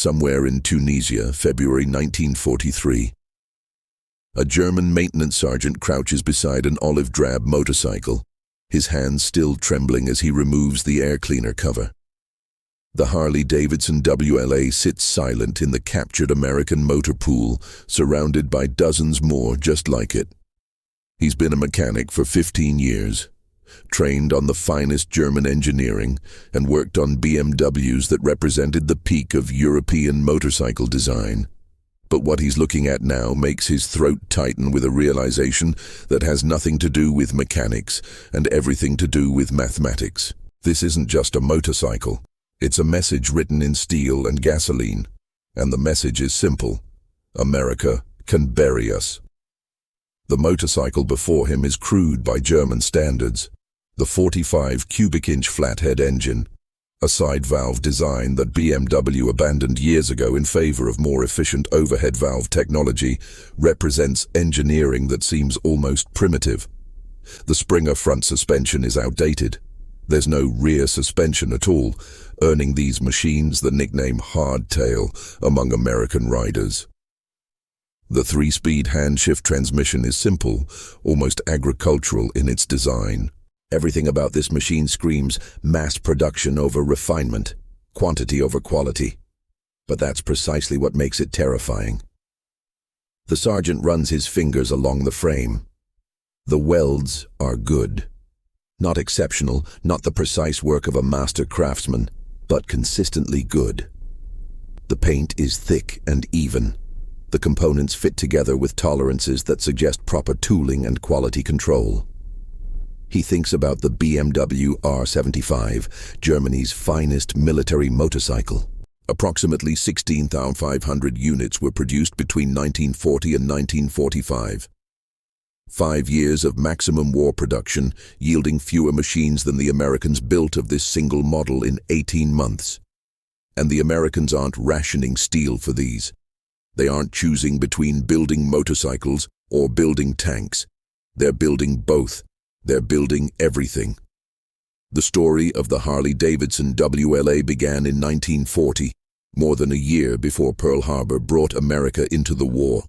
somewhere in Tunisia, February 1943. A German maintenance sergeant crouches beside an olive-drab motorcycle, his hands still trembling as he removes the air cleaner cover. The Harley-Davidson WLA sits silent in the captured American motor pool, surrounded by dozens more just like it. He's been a mechanic for 15 years, trained on the finest German engineering, and worked on BMWs that represented the peak of European motorcycle design. But what he's looking at now makes his throat tighten with a realization that has nothing to do with mechanics and everything to do with mathematics. This isn't just a motorcycle. It's a message written in steel and gasoline. And the message is simple. America can bury us. The motorcycle before him is crude by German standards. The 45 cubic inch flathead engine, a side valve design that BMW abandoned years ago in favor of more efficient overhead valve technology, represents engineering that seems almost primitive. The Springer front suspension is outdated. There's no rear suspension at all, earning these machines the nickname hardtail among American riders. The 3-speed hand-shift transmission is simple, almost agricultural in its design. Everything about this machine screams mass production over refinement, quantity over quality. But that's precisely what makes it terrifying. The sergeant runs his fingers along the frame. The welds are good. Not exceptional, not the precise work of a master craftsman, but consistently good. The paint is thick and even. The components fit together with tolerances that suggest proper tooling and quality control. He thinks about the BMW R75, Germany's finest military motorcycle. Approximately 16,500 units were produced between 1940 and 1945. 5 years of maximum war production, yielding fewer machines than the Americans built of this single model in 18 months. And the Americans aren't rationing steel for these. They aren't choosing between building motorcycles or building tanks. They're building both. They're building everything. The story of the Harley-Davidson WLA began in 1940, more than a year before Pearl Harbor brought America into the war.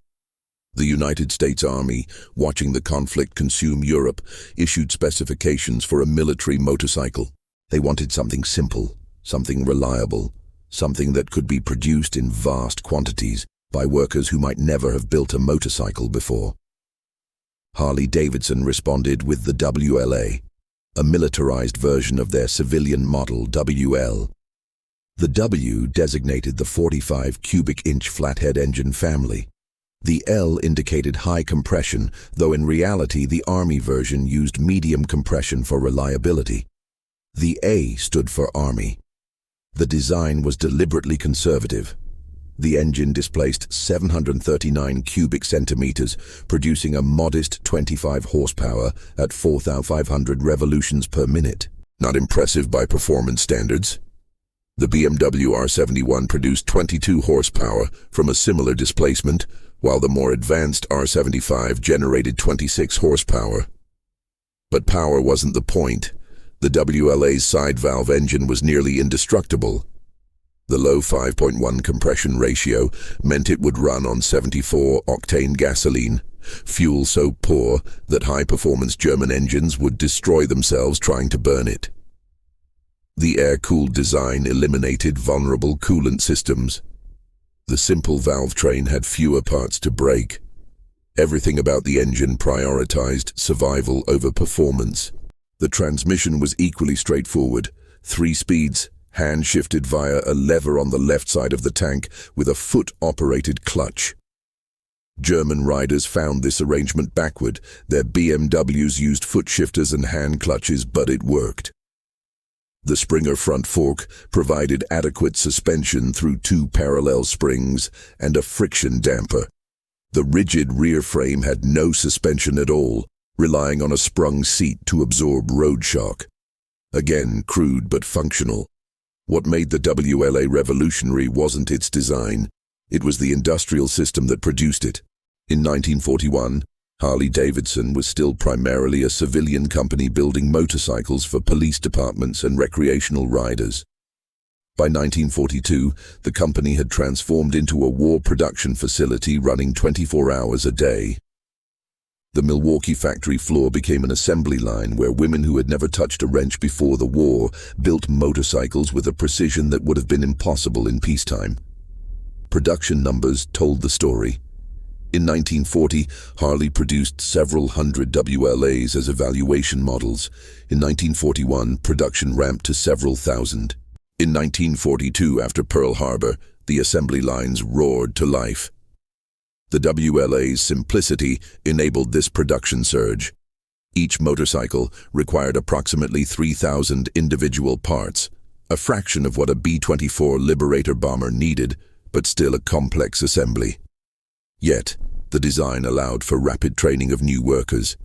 The United States Army, watching the conflict consume Europe, issued specifications for a military motorcycle. They wanted something simple, something reliable, something that could be produced in vast quantities by workers who might never have built a motorcycle before. Harley-Davidson responded with the WLA, a militarized version of their civilian model WL. The W designated the 45 cubic inch flathead engine family. The L indicated high compression, though in reality the Army version used medium compression for reliability. The A stood for Army. The design was deliberately conservative. The engine displaced 739 cubic centimeters, producing a modest 25 horsepower at 4,500 revolutions per minute. Not impressive by performance standards. The BMW R71 produced 22 horsepower from a similar displacement, while the more advanced R75 generated 26 horsepower. But power wasn't the point. The WLA's side valve engine was nearly indestructible. The low 5.1 compression ratio meant it would run on 74-octane gasoline, fuel so poor that high-performance German engines would destroy themselves trying to burn it. The air-cooled design eliminated vulnerable coolant systems. The simple valve train had fewer parts to break. Everything about the engine prioritized survival over performance. The transmission was equally straightforward, 3 speeds, hand-shifted via a lever on the left side of the tank with a foot-operated clutch. German riders found this arrangement backward. Their BMWs used foot shifters and hand clutches, but it worked. The Springer front fork provided adequate suspension through 2 parallel springs and a friction damper. The rigid rear frame had no suspension at all, relying on a sprung seat to absorb road shock. Again, crude but functional. What made the WLA revolutionary wasn't its design. It was the industrial system that produced it. In 1941, Harley-Davidson was still primarily a civilian company building motorcycles for police departments and recreational riders. By 1942, the company had transformed into a war production facility running 24 hours a day. The Milwaukee factory floor became an assembly line where women who had never touched a wrench before the war built motorcycles with a precision that would have been impossible in peacetime. Production numbers told the story. In 1940, Harley produced several hundred WLAs as evaluation models. In 1941, production ramped to several thousand. In 1942, after Pearl Harbor, the assembly lines roared to life. The WLA's simplicity enabled this production surge. Each motorcycle required approximately 3,000 individual parts, a fraction of what a B-24 Liberator bomber needed, but still a complex assembly. Yet, the design allowed for rapid training of new workers.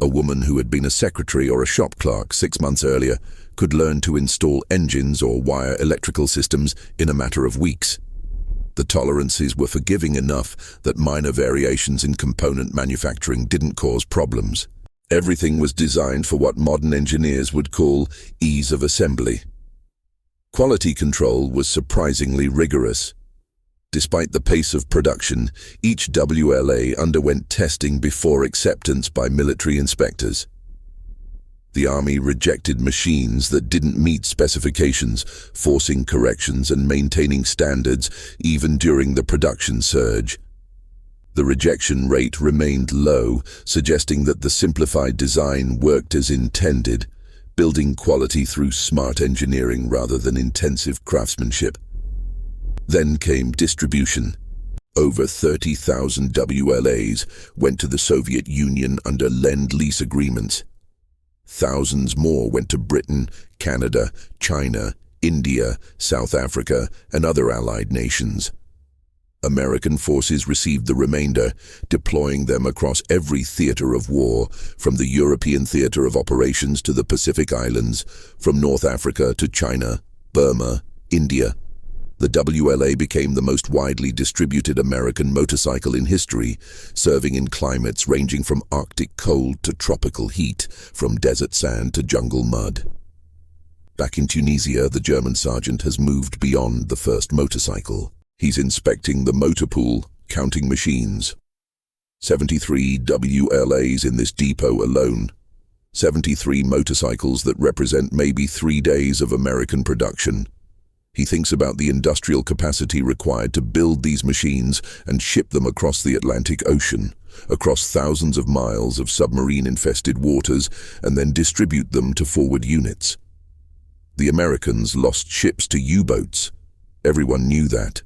A woman who had been a secretary or a shop clerk 6 months earlier could learn to install engines or wire electrical systems in a matter of weeks. The tolerances were forgiving enough that minor variations in component manufacturing didn't cause problems. Everything was designed for what modern engineers would call ease of assembly. Quality control was surprisingly rigorous. Despite the pace of production, each WLA underwent testing before acceptance by military inspectors. The Army rejected machines that didn't meet specifications, forcing corrections and maintaining standards even during the production surge. The rejection rate remained low, suggesting that the simplified design worked as intended, building quality through smart engineering rather than intensive craftsmanship. Then came distribution. Over 30,000 WLAs went to the Soviet Union under Lend-Lease agreements. Thousands more went to Britain, Canada, China, India, South Africa, and other allied nations. American forces received the remainder, deploying them across every theater of war, from the European theater of operations to the Pacific Islands, from North Africa to China, Burma, India. The WLA became the most widely distributed American motorcycle in history, serving in climates ranging from Arctic cold to tropical heat, from desert sand to jungle mud. Back in Tunisia, the German sergeant has moved beyond the first motorcycle. He's inspecting the motor pool, counting machines. 73 WLAs in this depot alone. 73 motorcycles that represent maybe 3 days of American production. He thinks about the industrial capacity required to build these machines and ship them across the Atlantic Ocean, across thousands of miles of submarine-infested waters, and then distribute them to forward units. The Americans lost ships to U-boats. Everyone knew that.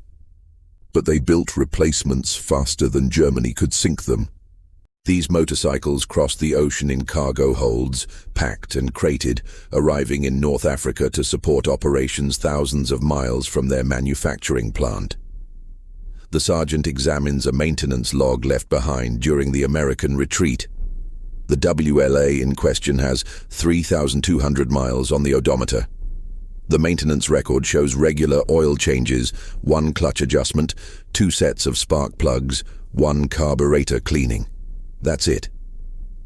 But they built replacements faster than Germany could sink them. These motorcycles crossed the ocean in cargo holds, packed and crated, arriving in North Africa to support operations thousands of miles from their manufacturing plant. The sergeant examines a maintenance log left behind during the American retreat. The WLA in question has 3,200 miles on the odometer. The maintenance record shows regular oil changes, 1 clutch adjustment, 2 sets of spark plugs, 1 carburetor cleaning. That's it.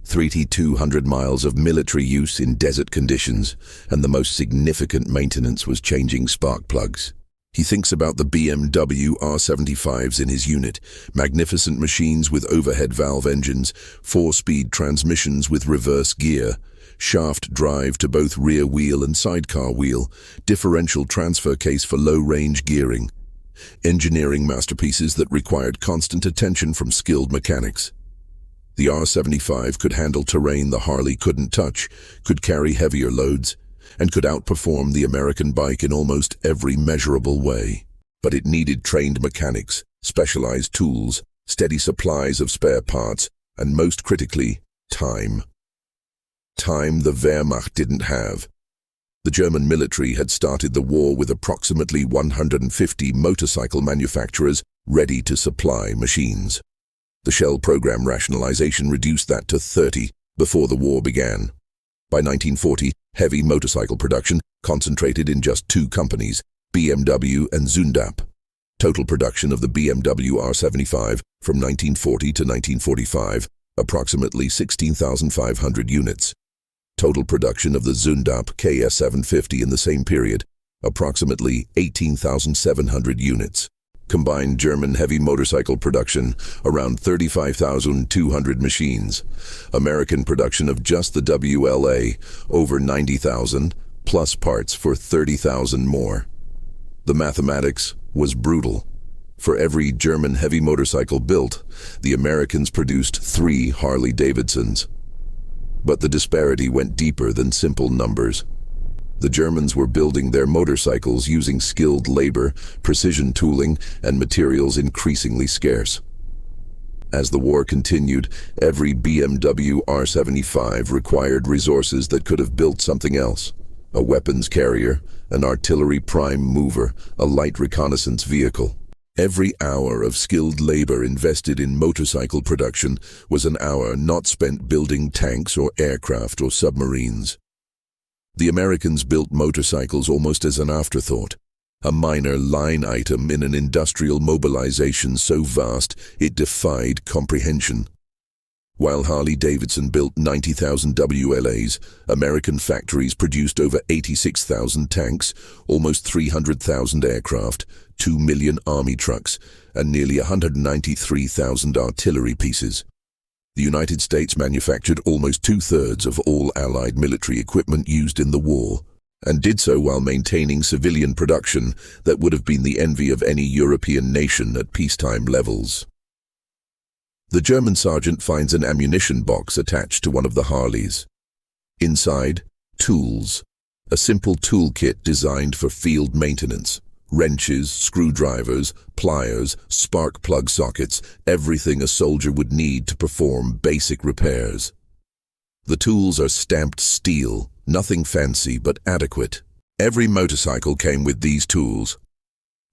3,200 miles of military use in desert conditions, and the most significant maintenance was changing spark plugs. He thinks about the BMW R75s in his unit, magnificent machines with overhead valve engines, 4-speed transmissions with reverse gear, shaft drive to both rear wheel and sidecar wheel, differential transfer case for low-range gearing. Engineering masterpieces that required constant attention from skilled mechanics. The R75 could handle terrain the Harley couldn't touch, could carry heavier loads, and could outperform the American bike in almost every measurable way. But it needed trained mechanics, specialized tools, steady supplies of spare parts, and most critically, time. Time the Wehrmacht didn't have. The German military had started the war with approximately 150 motorcycle manufacturers ready to supply machines. The Shell program rationalization reduced that to 30 before the war began. By 1940, heavy motorcycle production concentrated in just 2 companies, BMW and Zundap. Total production of the BMW R75 from 1940 to 1945, approximately 16,500 units. Total production of the Zundap KS750 in the same period, approximately 18,700 units. Combined German heavy motorcycle production, around 35,200 machines. American production of just the WLA, over 90,000, plus parts for 30,000 more. The mathematics was brutal. For every German heavy motorcycle built, the Americans produced 3 Harley-Davidsons. But the disparity went deeper than simple numbers. The Germans were building their motorcycles using skilled labor, precision tooling, and materials increasingly scarce. As the war continued, every BMW R75 required resources that could have built something else: a weapons carrier, an artillery prime mover, a light reconnaissance vehicle. Every hour of skilled labor invested in motorcycle production was an hour not spent building tanks or aircraft or submarines. The Americans built motorcycles almost as an afterthought, a minor line item in an industrial mobilization so vast it defied comprehension. While Harley-Davidson built 90,000 WLAs, American factories produced over 86,000 tanks, almost 300,000 aircraft, 2 million army trucks, and nearly 193,000 artillery pieces. The United States manufactured almost 2/3 of all Allied military equipment used in the war, and did so while maintaining civilian production that would have been the envy of any European nation at peacetime levels. The German sergeant finds an ammunition box attached to one of the Harleys. Inside, tools, a simple toolkit designed for field maintenance. Wrenches, screwdrivers, pliers, spark plug sockets, everything a soldier would need to perform basic repairs. The tools are stamped steel, nothing fancy but adequate. Every motorcycle came with these tools.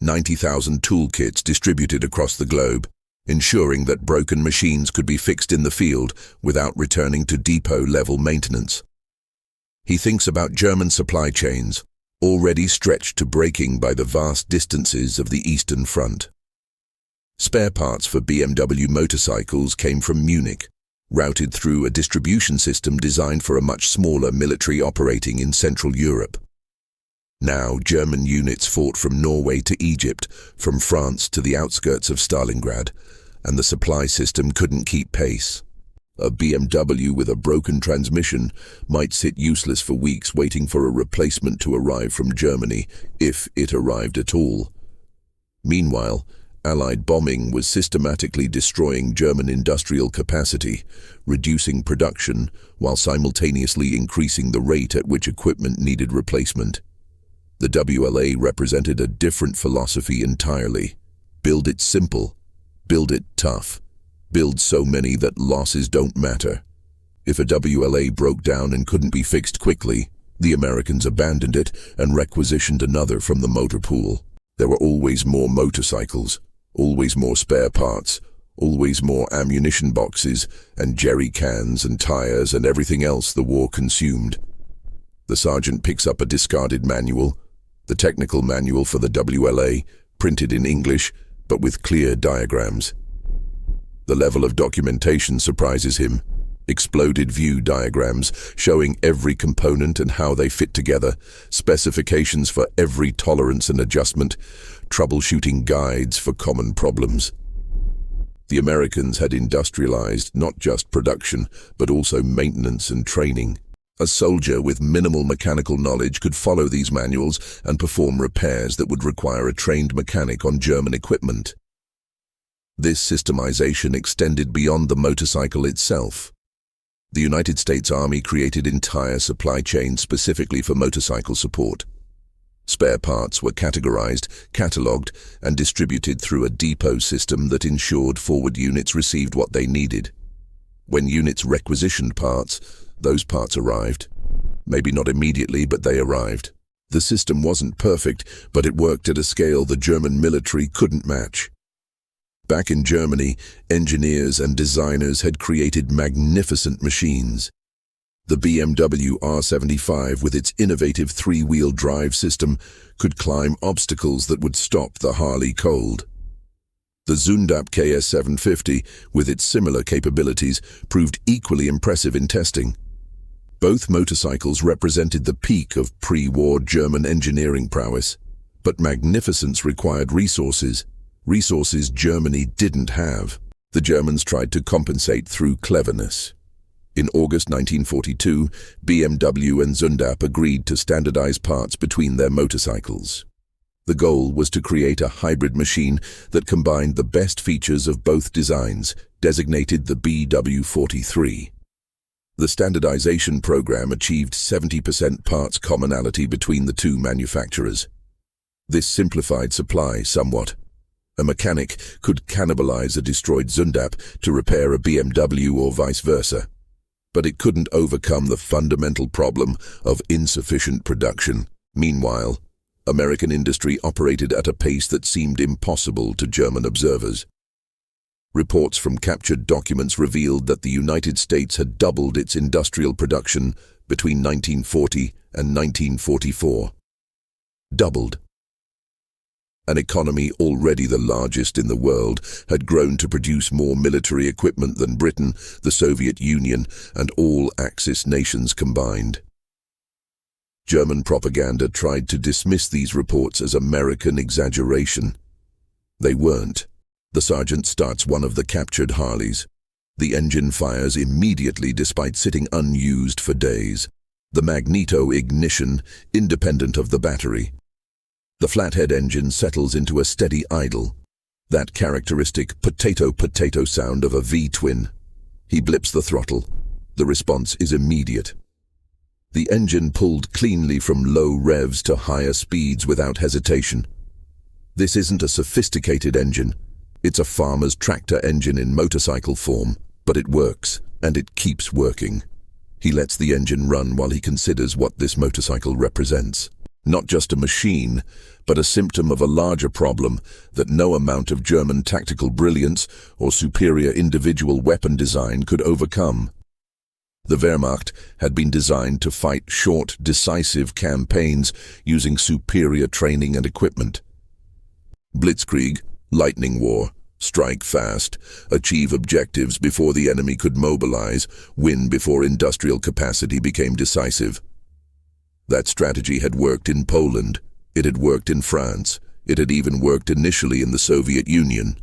90,000 toolkits distributed across the globe, ensuring that broken machines could be fixed in the field without returning to depot-level maintenance. He thinks about German supply chains, already stretched to breaking by the vast distances of the Eastern Front. Spare parts for BMW motorcycles came from Munich, routed through a distribution system designed for a much smaller military operating in Central Europe. Now, German units fought from Norway to Egypt, from France to the outskirts of Stalingrad, and the supply system couldn't keep pace. A BMW with a broken transmission might sit useless for weeks waiting for a replacement to arrive from Germany, if it arrived at all. Meanwhile, Allied bombing was systematically destroying German industrial capacity, reducing production while simultaneously increasing the rate at which equipment needed replacement. The WLA represented a different philosophy entirely. Build it simple, build it tough. Build so many that losses don't matter. If a WLA broke down and couldn't be fixed quickly, the Americans abandoned it and requisitioned another from the motor pool. There were always more motorcycles, always more spare parts, always more ammunition boxes and jerry cans and tires and everything else the war consumed. The sergeant picks up a discarded manual, the technical manual for the WLA, printed in English, but with clear diagrams. The level of documentation surprises him. Exploded view diagrams showing every component and how they fit together, specifications for every tolerance and adjustment, troubleshooting guides for common problems. The Americans had industrialized not just production, but also maintenance and training. A soldier with minimal mechanical knowledge could follow these manuals and perform repairs that would require a trained mechanic on German equipment. This systemization extended beyond the motorcycle itself. The United States Army created entire supply chains specifically for motorcycle support. Spare parts were categorized, catalogued, and distributed through a depot system that ensured forward units received what they needed. When units requisitioned parts, those parts arrived. Maybe not immediately, but they arrived. The system wasn't perfect, but it worked at a scale the German military couldn't match. Back in Germany, engineers and designers had created magnificent machines. The BMW R75, with its innovative three-wheel drive system, could climb obstacles that would stop the Harley cold. The Zundap KS750, with its similar capabilities, proved equally impressive in testing. Both motorcycles represented the peak of pre-war German engineering prowess, but magnificence required resources Germany didn't have. The Germans tried to compensate through cleverness. In August 1942, BMW and Zundap agreed to standardize parts between their motorcycles. The goal was to create a hybrid machine that combined the best features of both designs, designated the BW43. The standardization program achieved 70% parts commonality between the two manufacturers. This simplified supply somewhat. A mechanic could cannibalize a destroyed Zundap to repair a BMW or vice versa. But it couldn't overcome the fundamental problem of insufficient production. Meanwhile, American industry operated at a pace that seemed impossible to German observers. Reports from captured documents revealed that the United States had doubled its industrial production between 1940 and 1944. Doubled. An economy already the largest in the world had grown to produce more military equipment than Britain, the Soviet Union, and all Axis nations combined. German propaganda tried to dismiss these reports as American exaggeration. They weren't. The sergeant starts one of the captured Harleys. The engine fires immediately despite sitting unused for days. The magneto ignition, independent of the battery. The flathead engine settles into a steady idle. That characteristic potato-potato sound of a V-twin. He blips the throttle. The response is immediate. The engine pulled cleanly from low revs to higher speeds without hesitation. This isn't a sophisticated engine. It's a farmer's tractor engine in motorcycle form, but it works, and it keeps working. He lets the engine run while he considers what this motorcycle represents. Not just a machine, but a symptom of a larger problem that no amount of German tactical brilliance or superior individual weapon design could overcome. The Wehrmacht had been designed to fight short, decisive campaigns using superior training and equipment. Blitzkrieg, lightning war, strike fast, achieve objectives before the enemy could mobilize, win before industrial capacity became decisive. That strategy had worked in Poland, it had worked in France, it had even worked initially in the Soviet Union.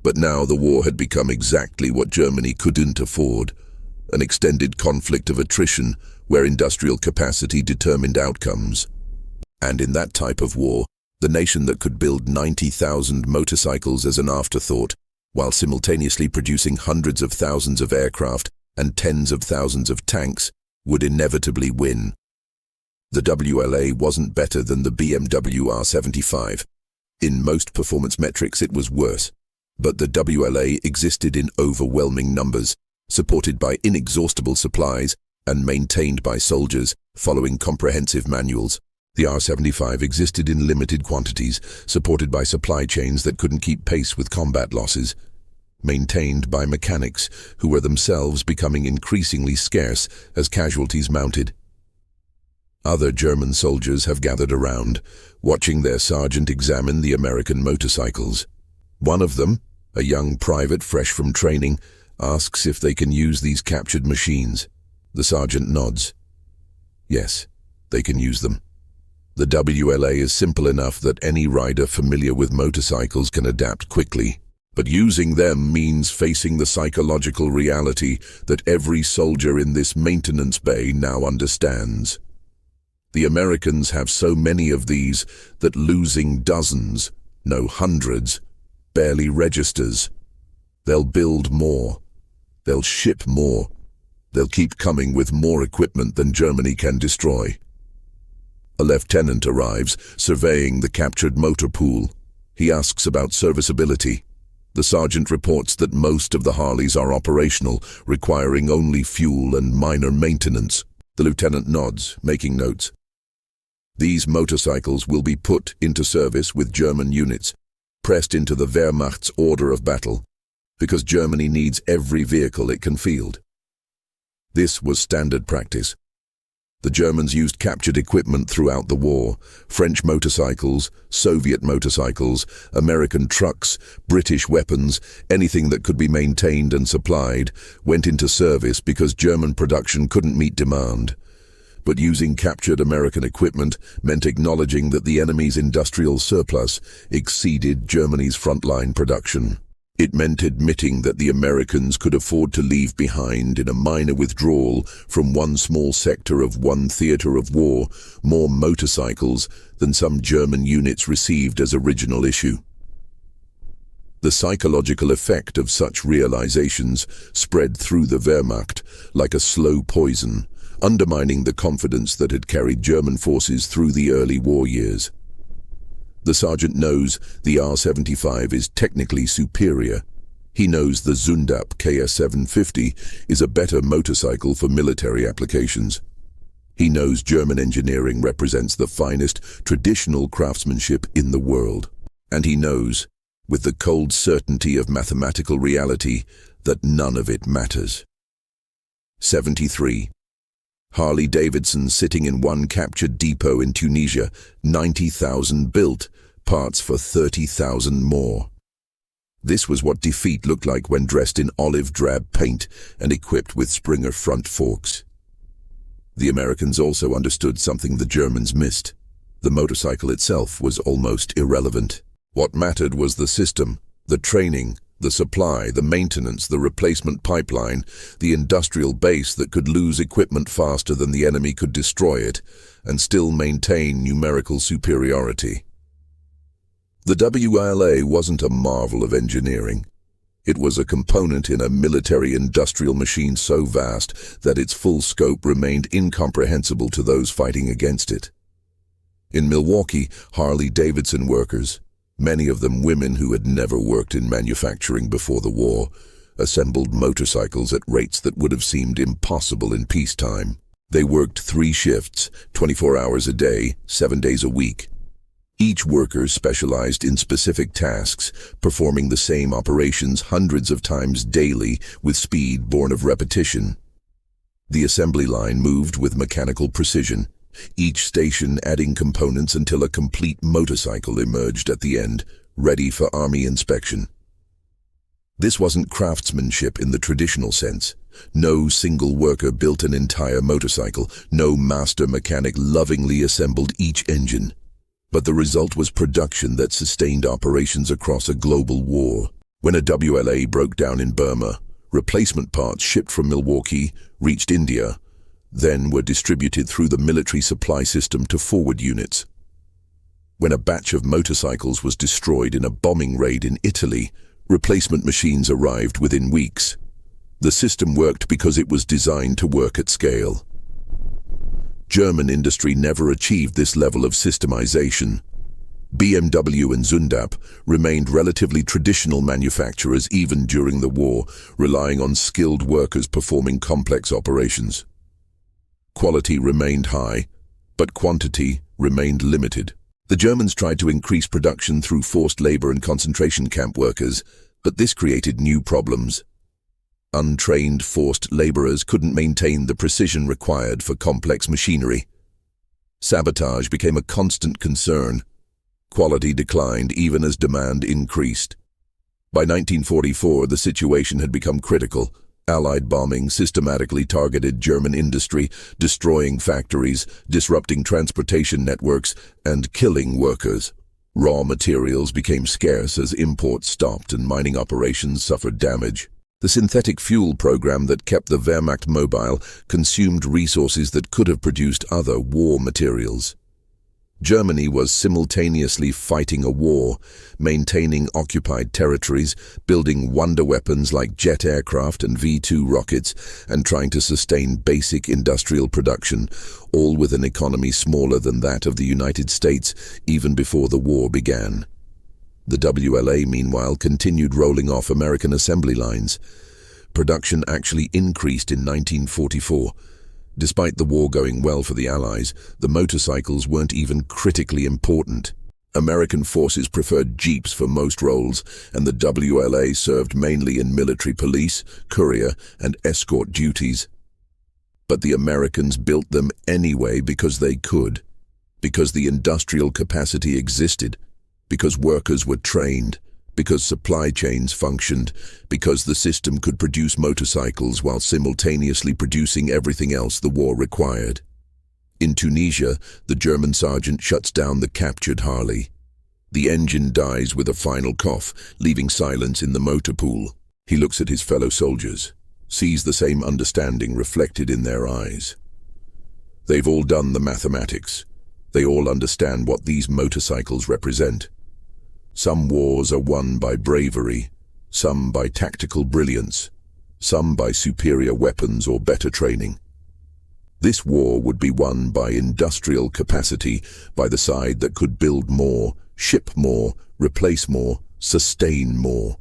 But now the war had become exactly what Germany couldn't afford. An extended conflict of attrition where industrial capacity determined outcomes. And in that type of war, the nation that could build 90,000 motorcycles as an afterthought, while simultaneously producing hundreds of thousands of aircraft and tens of thousands of tanks, would inevitably win. The WLA wasn't better than the BMW R75. In most performance metrics it was worse. But the WLA existed in overwhelming numbers, supported by inexhaustible supplies and maintained by soldiers following comprehensive manuals. The R75 existed in limited quantities, supported by supply chains that couldn't keep pace with combat losses. Maintained by mechanics who were themselves becoming increasingly scarce as casualties mounted. Other German soldiers have gathered around, watching their sergeant examine the American motorcycles. One of them, a young private fresh from training, asks if they can use these captured machines. The sergeant nods. Yes, they can use them. The WLA is simple enough that any rider familiar with motorcycles can adapt quickly. But using them means facing the psychological reality that every soldier in this maintenance bay now understands. The Americans have so many of these that losing dozens, no hundreds, barely registers. They'll build more. They'll ship more. They'll keep coming with more equipment than Germany can destroy. A lieutenant arrives, surveying the captured motor pool. He asks about serviceability. The sergeant reports that most of the Harleys are operational, requiring only fuel and minor maintenance. The lieutenant nods, making notes. These motorcycles will be put into service with German units, pressed into the Wehrmacht's order of battle, because Germany needs every vehicle it can field. This was standard practice. The Germans used captured equipment throughout the war: French motorcycles, Soviet motorcycles, American trucks, British weapons. Anything that could be maintained and supplied went into service because German production couldn't meet demand. But using captured American equipment meant acknowledging that the enemy's industrial surplus exceeded Germany's frontline production. It meant admitting that the Americans could afford to leave behind, in a minor withdrawal from one small sector of one theater of war, more motorcycles than some German units received as original issue. The psychological effect of such realizations spread through the Wehrmacht like a slow poison, undermining the confidence that had carried German forces through the early war years. The sergeant knows the R-75 is technically superior. He knows the Zundap KS-750 is a better motorcycle for military applications. He knows German engineering represents the finest traditional craftsmanship in the world. And he knows, with the cold certainty of mathematical reality, that none of it matters. 73. Harley-Davidson sitting in one captured depot in Tunisia, 90,000 built, parts for 30,000 more. This was what defeat looked like when dressed in olive drab paint and equipped with Springer front forks. The Americans also understood something the Germans missed. The motorcycle itself was almost irrelevant. What mattered was the system, the training, the supply, the maintenance, the replacement pipeline, the industrial base that could lose equipment faster than the enemy could destroy it, and still maintain numerical superiority. The WLA wasn't a marvel of engineering. It was a component in a military-industrial machine so vast that its full scope remained incomprehensible to those fighting against it. In Milwaukee, Harley-Davidson workers, many of them women who had never worked in manufacturing before the war, assembled motorcycles at rates that would have seemed impossible in peacetime. They worked 3 shifts, 24 hours a day, 7 days a week. Each worker specialized in specific tasks, performing the same operations hundreds of times daily with speed born of repetition. The assembly line moved with mechanical precision, each station adding components until a complete motorcycle emerged at the end, ready for army inspection. This wasn't craftsmanship in the traditional sense. No single worker built an entire motorcycle, no master mechanic lovingly assembled each engine. But the result was production that sustained operations across a global war. When a WLA broke down in Burma, replacement parts shipped from Milwaukee reached India, then were distributed through the military supply system to forward units. When a batch of motorcycles was destroyed in a bombing raid in Italy, replacement machines arrived within weeks. The system worked because it was designed to work at scale. German industry never achieved this level of systemization. BMW and Zundap remained relatively traditional manufacturers even during the war, relying on skilled workers performing complex operations. Quality remained high, but quantity remained limited. The Germans tried to increase production through forced labor and concentration camp workers, but this created new problems. Untrained forced laborers couldn't maintain the precision required for complex machinery. Sabotage became a constant concern. Quality declined even as demand increased. By 1944, the situation had become critical. Allied bombing systematically targeted German industry, destroying factories, disrupting transportation networks, and killing workers. Raw materials became scarce as imports stopped and mining operations suffered damage. The synthetic fuel program that kept the Wehrmacht mobile consumed resources that could have produced other war materials. Germany was simultaneously fighting a war, maintaining occupied territories, building wonder weapons like jet aircraft and V-2 rockets, and trying to sustain basic industrial production, all with an economy smaller than that of the United States even before the war began. The WLA, meanwhile, continued rolling off American assembly lines. Production actually increased in 1944. Despite the war going well for the Allies, the motorcycles weren't even critically important. American forces preferred jeeps for most roles, and the WLA served mainly in military police, courier, and escort duties. But the Americans built them anyway because they could, because the industrial capacity existed, because workers were trained, because supply chains functioned, because the system could produce motorcycles while simultaneously producing everything else the war required. In Tunisia, the German sergeant shuts down the captured Harley. The engine dies with a final cough, leaving silence in the motor pool. He looks at his fellow soldiers, sees the same understanding reflected in their eyes. They've all done the mathematics. They all understand what these motorcycles represent. Some wars are won by bravery, some by tactical brilliance, some by superior weapons or better training. This war would be won by industrial capacity, by the side that could build more, ship more, replace more, sustain more.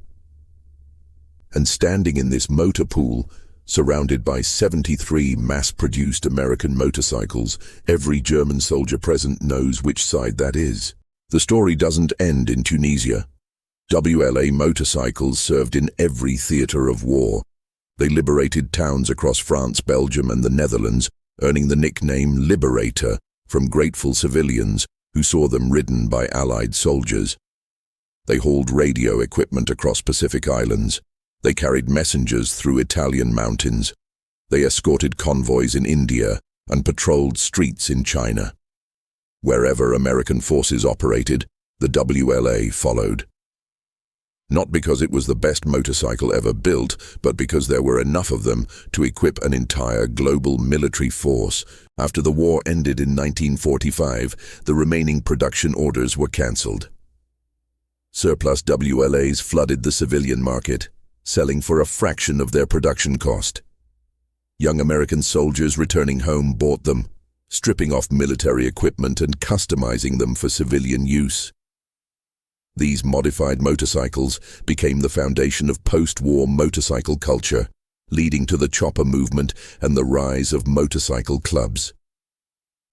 And standing in this motor pool, surrounded by 73 mass-produced American motorcycles, every German soldier present knows which side that is. The story doesn't end in Tunisia. WLA motorcycles served in every theater of war. They liberated towns across France, Belgium, and the Netherlands, earning the nickname Liberator from grateful civilians who saw them ridden by Allied soldiers. They hauled radio equipment across Pacific islands. They carried messengers through Italian mountains. They escorted convoys in India and patrolled streets in China. Wherever American forces operated, the WLA followed. Not because it was the best motorcycle ever built, but because there were enough of them to equip an entire global military force. After the war ended in 1945, the remaining production orders were cancelled. Surplus WLAs flooded the civilian market, selling for a fraction of their production cost. Young American soldiers returning home bought them, stripping off military equipment and customizing them for civilian use. These modified motorcycles became the foundation of post-war motorcycle culture, leading to the chopper movement and the rise of motorcycle clubs.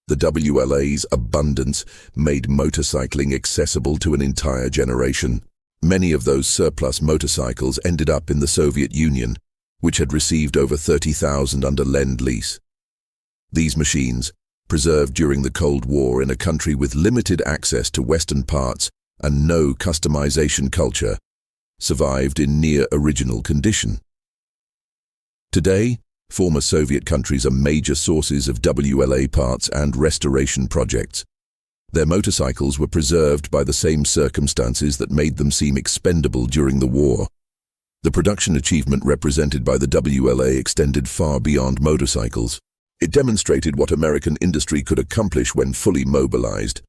The WLA's abundance made motorcycling accessible to an entire generation. Many of those surplus motorcycles ended up in the Soviet Union, which had received over 30,000 under Lend-Lease. These machines, preserved during the Cold War in a country with limited access to Western parts and no customization culture, survived in near-original condition. Today, former Soviet countries are major sources of WLA parts and restoration projects. Their motorcycles were preserved by the same circumstances that made them seem expendable during the war. The production achievement represented by the WLA extended far beyond motorcycles. It demonstrated what American industry could accomplish when fully mobilized.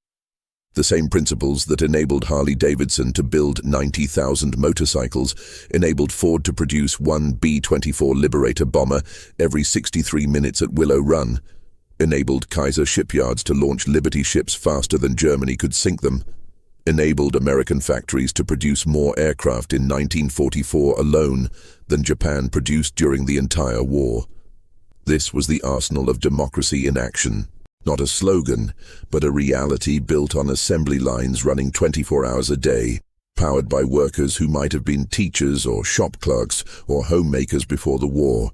The same principles that enabled Harley-Davidson to build 90,000 motorcycles enabled Ford to produce one B-24 Liberator bomber every 63 minutes at Willow Run, enabled Kaiser shipyards to launch Liberty ships faster than Germany could sink them, enabled American factories to produce more aircraft in 1944 alone than Japan produced during the entire war. This was the arsenal of democracy in action. Not a slogan, but a reality built on assembly lines running 24 hours a day, powered by workers who might have been teachers or shop clerks or homemakers before the war.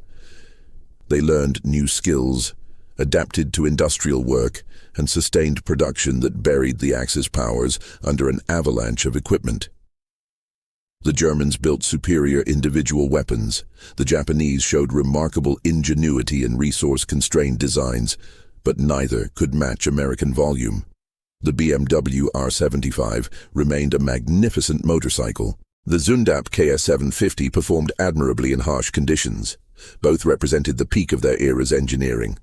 They learned new skills, adapted to industrial work, and sustained production that buried the Axis powers under an avalanche of equipment. The Germans built superior individual weapons. The Japanese showed remarkable ingenuity in resource-constrained designs, but neither could match American volume. The BMW R75 remained a magnificent motorcycle. The Zundap KS750 performed admirably in harsh conditions. Both represented the peak of their era's engineering.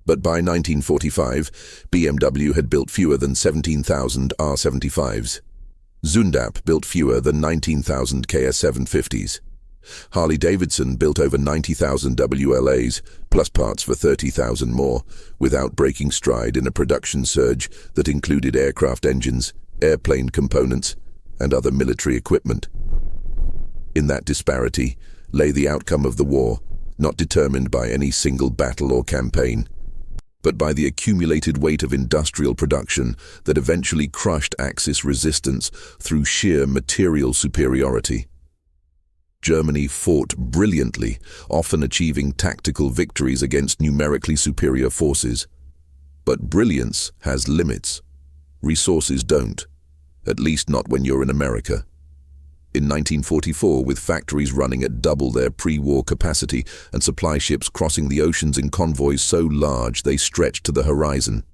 But by 1945, BMW had built fewer than 17,000 R75s. Zundap built fewer than 19,000 KS750s. Harley-Davidson built over 90,000 WLAs, plus parts for 30,000 more, without breaking stride in a production surge that included aircraft engines, airplane components, and other military equipment. In that disparity lay the outcome of the war, not determined by any single battle or campaign, but by the accumulated weight of industrial production that eventually crushed Axis resistance through sheer material superiority. Germany fought brilliantly, often achieving tactical victories against numerically superior forces. But brilliance has limits. Resources don't, at least not when you're in America. In 1944, with factories running at double their pre-war capacity and supply ships crossing the oceans in convoys so large they stretched to the horizon,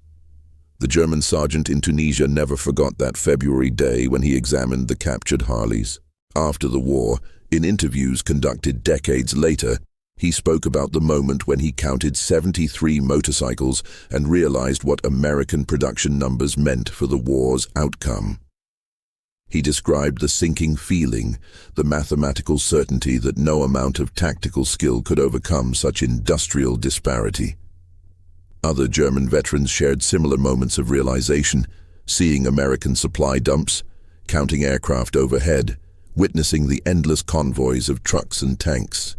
the German sergeant in Tunisia never forgot that February day when he examined the captured Harleys. After the war, in interviews conducted decades later, he spoke about the moment when he counted 73 motorcycles and realized what American production numbers meant for the war's outcome. He described the sinking feeling, the mathematical certainty that no amount of tactical skill could overcome such industrial disparity. Other German veterans shared similar moments of realization, seeing American supply dumps, counting aircraft overhead, witnessing the endless convoys of trucks and tanks.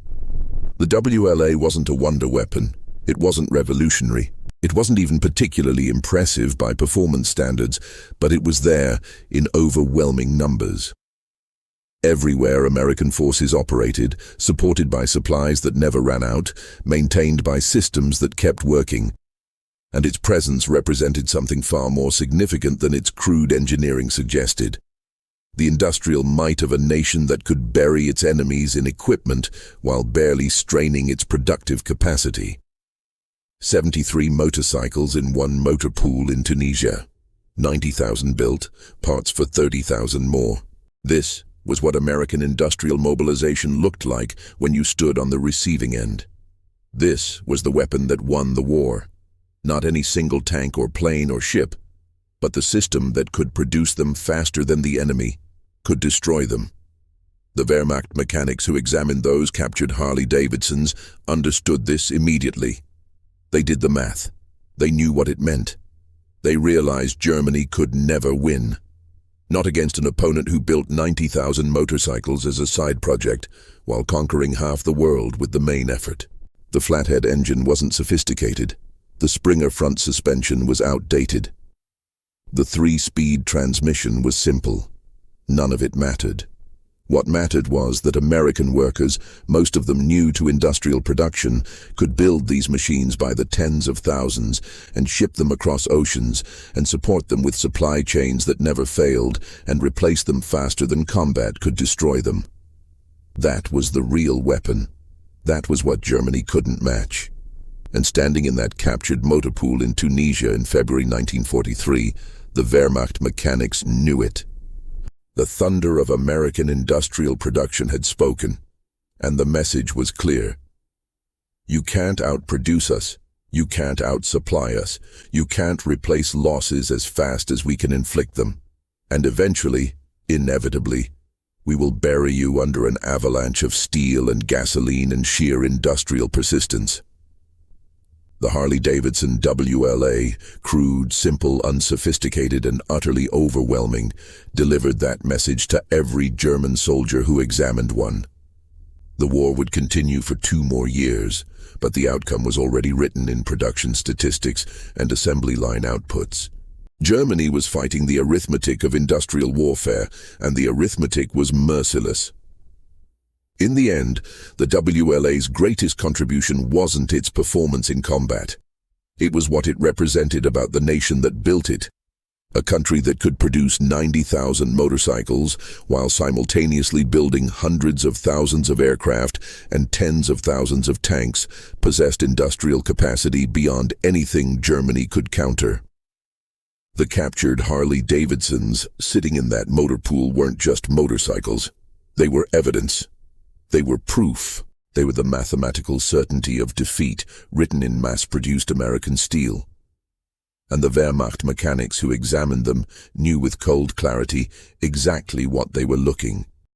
The WLA wasn't a wonder weapon. It wasn't revolutionary. It wasn't even particularly impressive by performance standards, but it was there in overwhelming numbers. Everywhere American forces operated, supported by supplies that never ran out, maintained by systems that kept working, and its presence represented something far more significant than its crude engineering suggested. The industrial might of a nation that could bury its enemies in equipment while barely straining its productive capacity. 73 motorcycles in one motor pool in Tunisia. 90,000 built, parts for 30,000 more. This was what American industrial mobilization looked like when you stood on the receiving end. This was the weapon that won the war. Not any single tank or plane or ship, but the system that could produce them faster than the enemy, could destroy them. The Wehrmacht mechanics who examined those captured Harley-Davidsons understood this immediately. They did the math. They knew what it meant. They realized Germany could never win. Not against an opponent who built 90,000 motorcycles as a side project, while conquering half the world with the main effort. The flathead engine wasn't sophisticated. The Springer front suspension was outdated. The 3-speed transmission was simple. None of it mattered. What mattered was that American workers, most of them new to industrial production, could build these machines by the tens of thousands and ship them across oceans and support them with supply chains that never failed and replace them faster than combat could destroy them. That was the real weapon. That was what Germany couldn't match. And standing in that captured motor pool in Tunisia in February 1943, the Wehrmacht mechanics knew it. The thunder of American industrial production had spoken, and the message was clear. You can't outproduce us. You can't outsupply us. You can't replace losses as fast as we can inflict them. And eventually, inevitably, we will bury you under an avalanche of steel and gasoline and sheer industrial persistence. The Harley-Davidson WLA, crude, simple, unsophisticated, and utterly overwhelming, delivered that message to every German soldier who examined one. The war would continue for 2 more years, but the outcome was already written in production statistics and assembly line outputs. Germany was fighting the arithmetic of industrial warfare, and the arithmetic was merciless. In the end, the WLA's greatest contribution wasn't its performance in combat. It was what it represented about the nation that built it. A country that could produce 90,000 motorcycles while simultaneously building hundreds of thousands of aircraft and tens of thousands of tanks possessed industrial capacity beyond anything Germany could counter. The captured Harley-Davidsons sitting in that motor pool weren't just motorcycles. They were evidence. They were proof. They were the mathematical certainty of defeat written in mass-produced American steel. And the Wehrmacht mechanics who examined them knew with cold clarity exactly what they were looking